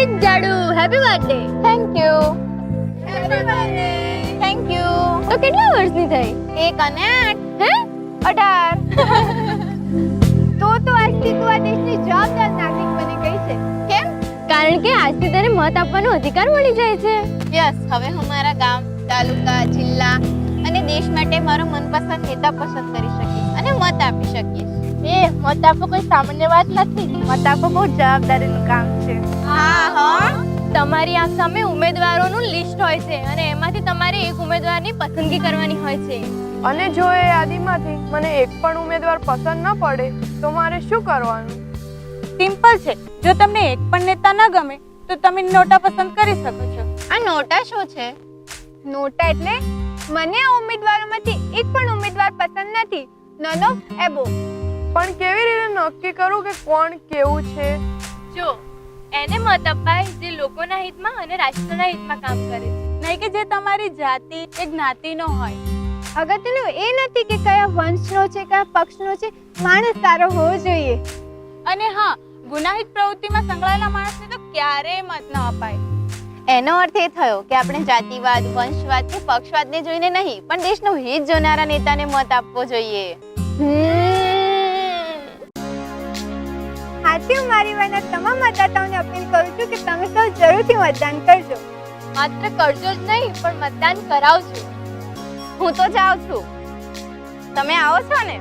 હાર્દિક જાડુ happy birthday. Thank you. Happy birthday. Thank you. તો કેટલા વર્ષની થઈ? 1 અને 8. હે 18. તો આજથી તું આ દેશની જવાબદાર નાગરિક બની ગઈ છે. કેમ? કારણ કે આજથી તને મત આપવાનો અધિકાર મળી જાય છે. યસ, હવે હું મારા ગામ, તાલુકા, જિલ્લા અને દેશ માટે મારો મનપસંદ નેતા પસંદ કરી શકીશ અને મત આપી શકીશ. મત આપવો કોઈ સામાન્ય વાત નથી. મત આપવો બહુ જવાબદારીનું કામ છે. હા. તમારી આંખ સામે ઉમેદવારોનું લિસ્ટ હોય છે અને એમાંથી તમારે એક ઉમેદવારની પસંદગી કરવાની હોય છે. અને જો એ યાદીમાંથી મને એક પણ ઉમેદવાર પસંદ ન પડે તો મારે શું કરવાનું? સિમ્પલ છે. જો તમને એક પણ નેતા ન ગમે તો તમે નોટા પસંદ કરી શકો છો. આ નોટા શું છે? નોટા એટલે મને આ ઉમેદવારોમાંથી એક પણ ઉમેદવાર પસંદ નથી. None of એબો. પણ કેવી રીતે નક્કી કરું કે કોણ કેવું છે? જો એને મત અપાય જે લોકોના હિતમાં અને રાષ્ટ્રના હિતમાં કામ કરે છે. નહીં કે જે તમારી જાતિ કે જ્ઞાતિનો હોય. અગત્યનું એ નથી કે કયા વંશનો છે કયા પક્ષનો છે, માણસ સારો હોવો જોઈએ. અને હા, ગુનાહિત પ્રવૃત્તિમાં સંકળાયેલા માણસને તો ક્યારેય મત ન અપાય. એનો અર્થ એ થયો કે આપણે જાતિવાદ, વંશવાદ કે પક્ષવાદને જોઈને નહીં, પણ દેશનું હિત જોનારા નેતાને મત આપવો જોઈએ. આથી હું મારી વારના તમામ મતદાતાઓને અપીલ કરું છું કે તમે સૌ જરૂરથી મતદાન કરજો. માત્ર કરજો જ નહીં પણ મતદાન કરાવજો. હું તો જાઉં છું. તમે આવો છો ને?